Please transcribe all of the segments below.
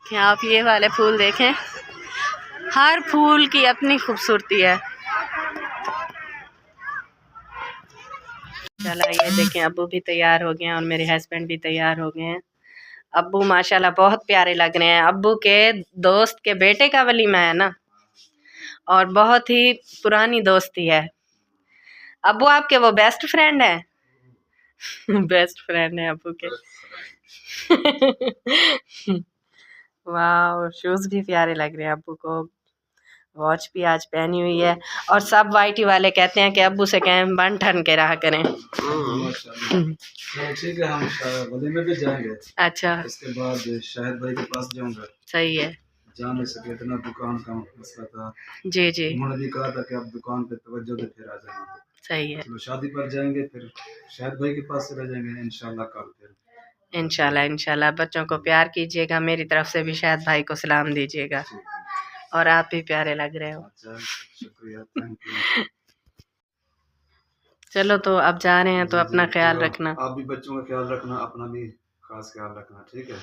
کہ آپ یہ والے پھول دیکھیں، ہر پھول کی اپنی خوبصورتی ہے۔ چلا یہ دیکھیں ابو بھی تیار ہو گئے ہیں اور میرے ہسبینڈ بھی تیار ہو گئے ہیں۔ ابو ماشاءاللہ بہت پیارے لگ رہے ہیں، ابو کے دوست کے بیٹے کا ولیمہ ہے نا، اور بہت ہی پرانی دوستی ہے۔ ابو آپ کے وہ بیسٹ فرینڈ ہیں؟ بیسٹ فرینڈ ہیں ابو کے۔ واو، شوز بھی پیارے لگ رہے ہیں ابو کو، واچ بھی آج پہنی ہوئی ہے، اور سب وائٹی والے کہتے ہیں کہ ابو سے کہیں بن ٹھن کے رہا کریں۔ ٹھیک ہے، ہم ولیمے پہ جائیں گے، اچھا اس کے بعد شاہد بھائی کے پاس جاؤں گا۔ صحیح ہے، جا نہیں سکے، اتنا دکان کا مسئلہ تھا۔ جی جی انہوں نے بھی کہا تھا کہ آپ دکان پہ توجہ دے پھر آ جائیں گے۔ صحیح ہے، چلو شادی پر جائیں گے، پھر شاہد بھائی کے پاس چلے جائیں گے انشاءاللہ کل پھر۔ انشاءاللہ بچوں کو پیار کیجیے گا، میری طرف سے بھی شاہد بھائی کو سلام دیجیے گا، اور آپ بھی پیارے لگ رہے ہو۔ اچھا شکریہ، تھینک یو۔ چلو تو اب جا رہے ہیں تو اپنا خیال رکھنا۔ آپ بھی بچوں کا خیال رکھنا، اپنا بھی خاص خیال رکھنا، ٹھیک ہے؟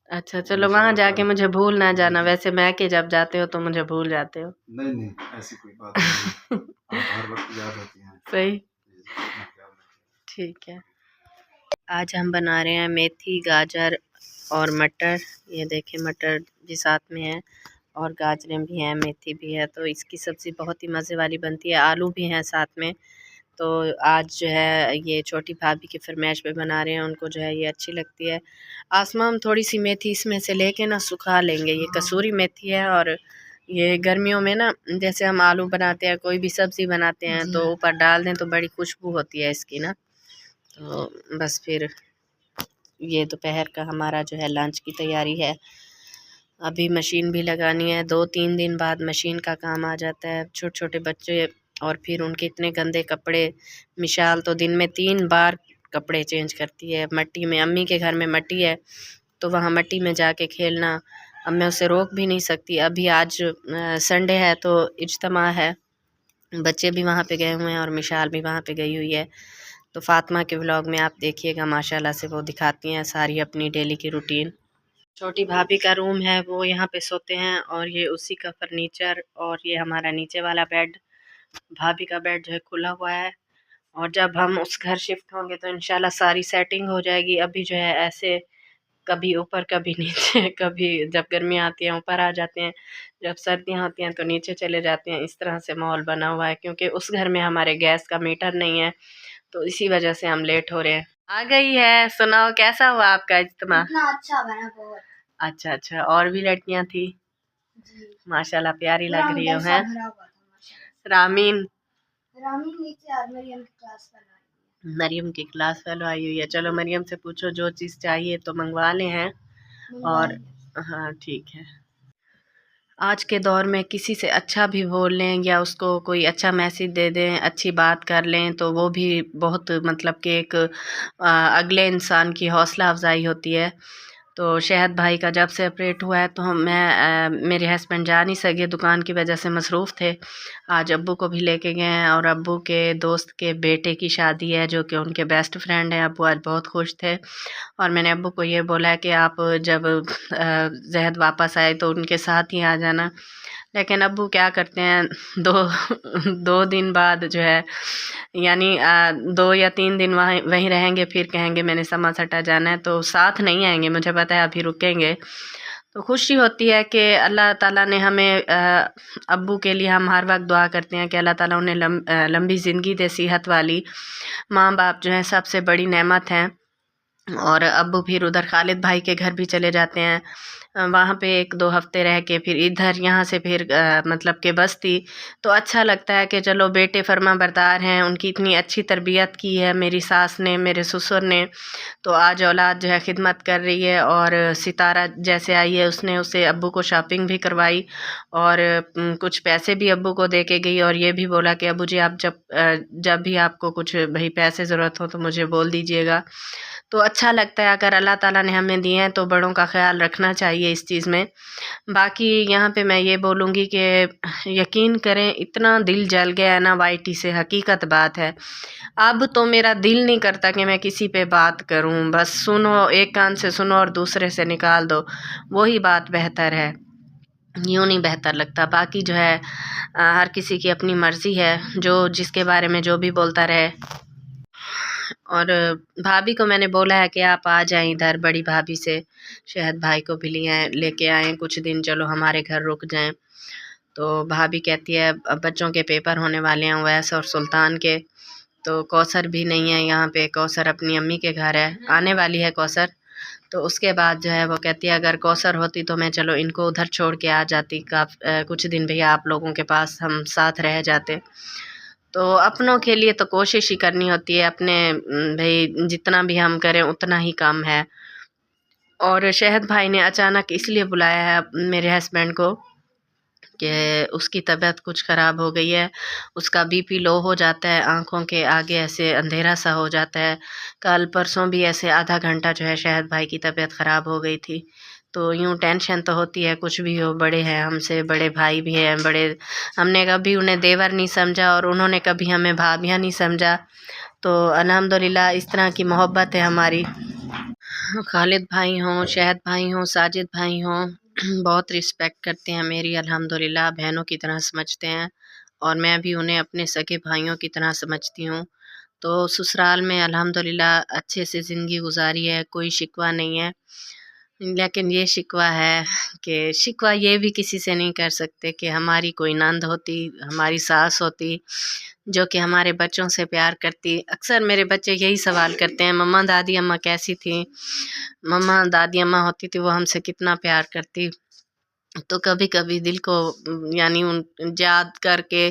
اچھا چلو وہاں جا کے مجھے بھول نہ جانا، ویسے میں کہ جب جاتے ہو تو مجھے بھول جاتے ہو۔ نہیں نہیں، ایسی کوئی بات نہیں، آپ ہر وقت یاد ہوتی ہیں۔ صحیح، ٹھیک ہے۔ آج ہم بنا رہے ہیں میتھی، گاجر اور مٹر، یہ دیکھیں مٹر بھی ساتھ میں ہے اور گاجریں بھی ہیں، میتھی بھی ہے، تو اس کی سبزی بہت ہی مزے والی بنتی ہے، آلو بھی ہیں ساتھ میں۔ تو آج جو ہے یہ چھوٹی بھابھی کی فرمائش پہ بنا رہے ہیں، ان کو جو ہے یہ اچھی لگتی ہے۔ آسماں ہم تھوڑی سی میتھی اس میں سے لے کے نا سکھا لیں گے، یہ کسوری میتھی ہے، اور یہ گرمیوں میں نا جیسے ہم آلو بناتے ہیں، کوئی بھی سبزی بناتے ہیں تو اوپر ڈال دیں تو بڑی خوشبو ہوتی ہے اس کی نا۔ تو بس پھر یہ دوپہر کا ہمارا جو ہے لنچ کی تیاری ہے، ابھی مشین بھی لگانی ہے، 2-3 دن بعد مشین کا کام آ جاتا ہے، چھوٹے چھوٹے بچے اور پھر ان کے اتنے گندے کپڑے، مشال تو دن میں 3 بار کپڑے چینج کرتی ہے، مٹی میں، امی کے گھر میں مٹی ہے تو وہاں مٹی میں جا کے کھیلنا، اب میں اسے روک بھی نہیں سکتی۔ ابھی آج سنڈے ہے تو اجتماع ہے، بچے بھی وہاں پہ گئے ہوئے ہیں اور مشال بھی وہاں پہ گئی ہوئی ہے، تو فاطمہ کے ولاگ میں آپ دیکھیے گا ماشاءاللہ سے وہ دکھاتی ہیں ساری اپنی ڈیلی کی روٹین۔ چھوٹی بھابھی کا روم ہے، وہ یہاں پہ سوتے ہیں، اور یہ اسی کا فرنیچر، اور یہ ہمارا نیچے والا بیڈ، بھابھی کا بیڈ جو ہے کھلا ہوا ہے، اور جب ہم اس گھر شفٹ ہوں گے تو انشاءاللہ ساری سیٹنگ ہو جائے گی۔ ابھی جو ہے ایسے کبھی اوپر کبھی نیچے، کبھی جب گرمیاں آتی ہیں اوپر آ جاتے ہیں، جب سردیاں ہوتی ہیں تو نیچے چلے جاتے ہیں، اس طرح سے ماحول بنا ہوا ہے، کیونکہ اس گھر میں ہمارے گیس کا میٹر نہیں ہے تو اسی وجہ سے ہم لیٹ ہو رہے ہیں۔ آ گئی ہے، سناؤ کیسا ہوا آپ کا اجتماع؟ اتنا اچھا بنا بہت۔ اچھا، اور بھی لڑکیاں تھی؟ جی، ماشاءاللہ پیاری لگ رہی ہو، جلسہ ہیں؟ بھرا ہوا تھا ماشاءاللہ۔ رامین نیچے اور مریم کی کلاس بنائی۔ مریم کی کلاس فیلو آئی ہوئی ہے، چلو مریم سے پوچھو جو چیز چاہیے تو منگوا لیں ہیں، اور ہاں ٹھیک ہے۔ آج کے دور میں کسی سے اچھا بھی بول لیں یا اس کو کوئی اچھا میسیج دے دیں، اچھی بات کر لیں تو وہ بھی بہت مطلب کہ ایک اگلے انسان کی حوصلہ افزائی ہوتی ہے۔ تو شہد بھائی کا جب سے اپریٹ ہوا ہے تو میرے ہسبینڈ جا نہیں سکے، دکان کی وجہ سے مصروف تھے، آج ابو کو بھی لے کے گئے ہیں، اور ابو کے دوست کے بیٹے کی شادی ہے جو کہ ان کے بیسٹ فرینڈ ہیں، ابو آج بہت خوش تھے، اور میں نے ابو کو یہ بولا کہ آپ جب زہد واپس آئے تو ان کے ساتھ ہی آ جانا، لیکن ابو کیا کرتے ہیں، دو دن بعد جو ہے یعنی 2 یا 3 دن وہیں رہیں گے، پھر کہیں گے میں نے سما سٹا جانا ہے، تو ساتھ نہیں آئیں گے، مجھے پتہ ہے ابھی رکیں گے۔ تو خوشی ہوتی ہے کہ اللہ تعالیٰ نے ہمیں، ابو کے لیے ہم ہر وقت دعا کرتے ہیں کہ اللہ تعالیٰ انہیں لمبی زندگی دے، صحت والی، ماں باپ جو ہیں سب سے بڑی نعمت ہیں، اور ابو پھر ادھر خالد بھائی کے گھر بھی چلے جاتے ہیں، وہاں پہ 1-2 ہفتے رہ کے پھر ادھر یہاں سے پھر مطلب کہ بستی، تو اچھا لگتا ہے کہ چلو بیٹے فرما بردار ہیں، ان کی اتنی اچھی تربیت کی ہے میری ساس نے، میرے سسر نے، تو آج اولاد جو ہے خدمت کر رہی ہے، اور ستارہ جیسے آئی ہے اس نے اسے ابو کو شاپنگ بھی کروائی، اور کچھ پیسے بھی ابو کو دے کے گئی، اور یہ بھی بولا کہ ابو جی آپ جب بھی آپ کو کچھ بھئی پیسے ضرورت ہو تو مجھے بول دیجئے گا، تو اچھا لگتا ہے اگر اللہ تعالیٰ نے ہمیں دیے ہیں تو بڑوں کا خیال رکھنا چاہیے اس چیز میں۔ باقی یہاں پہ میں یہ بولوں گی کہ یقین کریں اتنا دل جل گیا ہے نا وائی ٹی سے، حقیقت بات ہے۔ اب تو میرا دل نہیں کرتا کہ میں کسی پہ بات کروں، بس سنو، ایک کان سے سنو اور دوسرے سے نکال دو، وہی بات بہتر ہے، یوں نہیں بہتر لگتا۔ باقی جو ہے ہر کسی کی اپنی مرضی ہے، جو جس کے بارے میں جو بھی بولتا رہے۔ اور بھابھی کو میں نے بولا ہے کہ آپ آ جائیں ادھر، بڑی بھابھی سے شہد بھائی کو بھی لے کے آئیں کچھ دن، چلو ہمارے گھر رک جائیں۔ تو بھابھی کہتی ہے اب بچوں کے پیپر ہونے والے ہیں اویس اور سلطان کے، تو کوثر بھی نہیں ہے یہاں پہ، کوثر اپنی امی کے گھر ہے، آنے والی ہے کوثر۔ تو اس کے بعد جو ہے وہ کہتی ہے اگر کوثر ہوتی تو میں چلو ان کو ادھر چھوڑ کے آ جاتی، کچھ دن بھیا آپ لوگوں کے پاس ہم ساتھ رہ جاتے۔ تو اپنوں کے لیے تو کوشش ہی کرنی ہوتی ہے، اپنے بھائی جتنا بھی ہم کریں اتنا ہی کم ہے۔ اور شہد بھائی نے اچانک اس لیے بلایا ہے میرے ہسبینڈ کو کہ اس کی طبیعت کچھ خراب ہو گئی ہے، اس کا بی پی لو ہو جاتا ہے، آنکھوں کے آگے ایسے اندھیرا سا ہو جاتا ہے۔ کل پرسوں بھی ایسے آدھا گھنٹہ جو ہے شہد بھائی کی طبیعت خراب ہو گئی تھی۔ تو یوں ٹینشن تو ہوتی ہے، کچھ بھی ہو، بڑے ہیں ہم سے، بڑے بھائی بھی ہیں، ہم نے کبھی انہیں دیور نہیں سمجھا اور انہوں نے کبھی ہمیں بھابیاں نہیں سمجھا۔ تو الحمدللہ اس طرح کی محبت ہے ہماری۔ خالد بھائی ہوں، شہد بھائی ہوں، ساجد بھائی ہوں، بہت رسپیکٹ کرتے ہیں میری، الحمدللہ بہنوں کی طرح سمجھتے ہیں، اور میں بھی انہیں اپنے سگے بھائیوں کی طرح سمجھتی ہوں۔ تو سسرال میں الحمدللہ اچھے سے زندگی گزاری ہے، کوئی شکوہ نہیں ہے۔ لیکن یہ شکوہ ہے کہ شکوہ یہ بھی کسی سے نہیں کر سکتے کہ ہماری کوئی نند ہوتی، ہماری ساس ہوتی جو کہ ہمارے بچوں سے پیار کرتی۔ اکثر میرے بچے یہی سوال کرتے ہیں مما دادی اماں کیسی تھیں، مما دادی اماں ہوتی تھی وہ ہم سے کتنا پیار کرتی۔ تو کبھی کبھی دل کو یعنی یاد کر کے،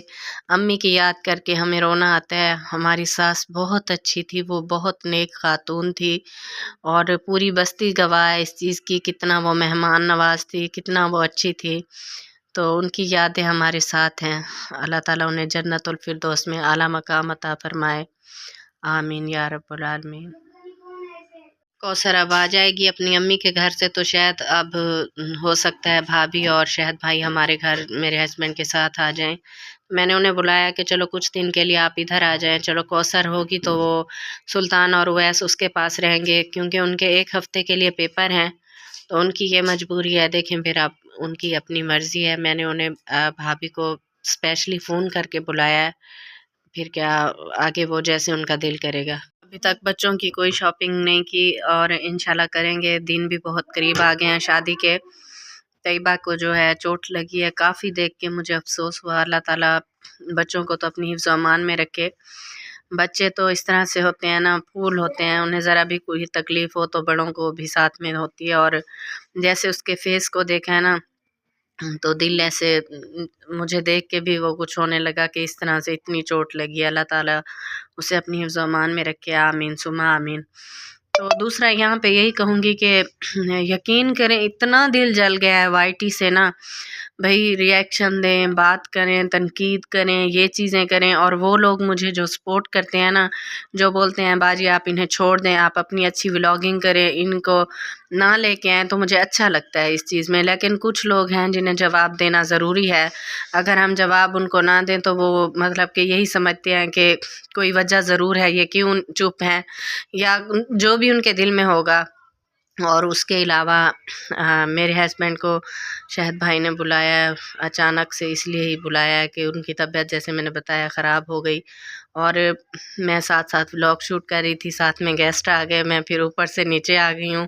امی کی یاد کر کے ہمیں رونا آتا ہے۔ ہماری ساس بہت اچھی تھی، وہ بہت نیک خاتون تھی، اور پوری بستی گواہ ہے اس چیز کی، کتنا وہ مہمان نواز تھی، کتنا وہ اچھی تھی۔ تو ان کی یادیں ہمارے ساتھ ہیں، اللہ تعالیٰ انہیں جنت الفردوس میں اعلیٰ مقام عطا فرمائے، آمین یا رب العالمین۔ کوثر اب آ جائے گی اپنی امی کے گھر سے، تو شاید اب ہو سکتا ہے بھابھی اور شہد بھائی ہمارے گھر میرے ہسبینڈ کے ساتھ آ جائیں۔ میں نے انہیں بلایا کہ چلو کچھ دن کے لیے آپ ادھر آ جائیں، چلو کوثر ہوگی تو وہ سلطان اور اویس اس کے پاس رہیں گے، کیونکہ ان کے ایک ہفتے کے لیے پیپر ہیں، تو ان کی یہ مجبوری ہے۔ دیکھیں پھر آپ، ان کی اپنی مرضی ہے، میں نے انہیں بھابھی کو اسپیشلی فون کر کے بلایا ہے، پھر کیا آگے وہ جیسے ان کا دل کرے گا۔ ابھی تک بچوں کی کوئی شاپنگ نہیں کی، اور انشاءاللہ کریں گے، دن بھی بہت قریب آ گئے ہیں شادی کے۔ طیبہ کو جو ہے چوٹ لگی ہے، کافی دیکھ کے مجھے افسوس ہوا۔ اللہ تعالیٰ بچوں کو تو اپنی حفظ و امان میں رکھے۔ بچے تو اس طرح سے ہوتے ہیں نا، پھول ہوتے ہیں، انہیں ذرا بھی کوئی تکلیف ہو تو بڑوں کو بھی ساتھ میں ہوتی ہے، اور جیسے اس کے فیس کو دیکھا ہے نا تو دل ایسے مجھے دیکھ کے بھی وہ کچھ ہونے لگا کہ اس طرح سے اتنی چوٹ لگی ہے، اللہ تعالیٰ اسے اپنی حفظ و امان میں رکھے، آمین ثم آمین۔ تو دوسرا یہاں پہ یہی کہوں گی کہ یقین کریں اتنا دل جل گیا ہے وائی ٹی سے نا، بھائی ریئیکشن دیں، بات کریں، تنقید کریں، یہ چیزیں کریں، اور وہ لوگ مجھے جو سپورٹ کرتے ہیں نا، جو بولتے ہیں باجی آپ انہیں چھوڑ دیں، آپ اپنی اچھی ولاگنگ کریں، ان کو نہ لے کے آئیں، تو مجھے اچھا لگتا ہے اس چیز میں۔ لیکن کچھ لوگ ہیں جنہیں جواب دینا ضروری ہے، اگر ہم جواب ان کو نہ دیں تو وہ مطلب کہ یہی سمجھتے ہیں کہ کوئی وجہ ضرور ہے، یہ کیوں چپ ہیں، یا جو بھی ان کے دل میں ہوگا۔ اور اس کے علاوہ میرے ہسبینڈ کو شہد بھائی نے بلایا اچانک سے، اس لیے ہی بلایا کہ ان کی طبیعت جیسے میں نے بتایا خراب ہو گئی، اور میں ساتھ ساتھ ولاگ شوٹ کر رہی تھی، ساتھ میں گیسٹ آ گئے، میں پھر اوپر سے نیچے آ گئی ہوں،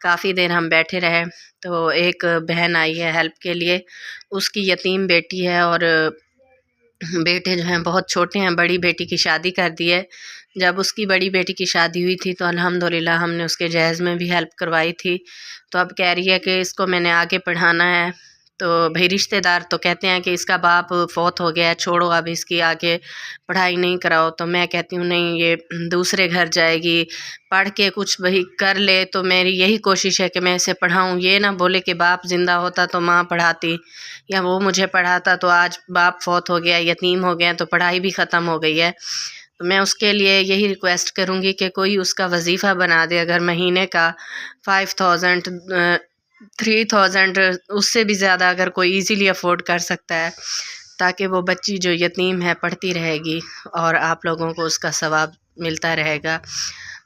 کافی دیر ہم بیٹھے رہے۔ تو ایک بہن آئی ہے ہیلپ کے لیے، اس کی یتیم بیٹی ہے، اور بیٹے جو ہیں بہت چھوٹے ہیں، بڑی بیٹی کی شادی کر دی ہے۔ جب اس کی بڑی بیٹی کی شادی ہوئی تھی تو الحمدللہ ہم نے اس کے جہیز میں بھی ہیلپ کروائی تھی، تو اب کہہ رہی ہے کہ اس کو میں نے آگے پڑھانا ہے۔ تو بھائی رشتہ دار تو کہتے ہیں کہ اس کا باپ فوت ہو گیا ہے، چھوڑو اب اس کی آگے پڑھائی نہیں کراؤ، تو میں کہتی ہوں نہیں، یہ دوسرے گھر جائے گی، پڑھ کے کچھ وہی کر لے، تو میری یہی کوشش ہے کہ میں اسے پڑھاؤں، یہ نہ بولے کہ باپ زندہ ہوتا تو ماں پڑھاتی، یا وہ مجھے پڑھاتا، تو آج باپ فوت ہو گیا، یتیم ہو گیا، تو پڑھائی بھی ختم ہو گئی ہے۔ تو میں اس کے لیے یہی ریکویسٹ کروں گی کہ کوئی اس کا وظیفہ بنا دے، اگر مہینے کا 5000 3000 اس سے بھی زیادہ اگر کوئی ایزیلی افورڈ کر سکتا ہے، تاکہ وہ بچی جو یتیم ہے پڑھتی رہے گی اور آپ لوگوں کو اس کا ثواب ملتا رہے گا۔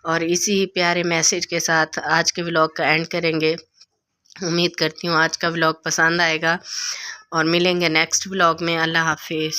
اور اسی پیارے میسیج کے ساتھ آج کے ولاگ کا اینڈ کریں گے۔ امید کرتی ہوں آج کا ولاگ پسند آئے گا، اور ملیں گے نیکسٹ ولاگ میں۔ اللہ حافظ۔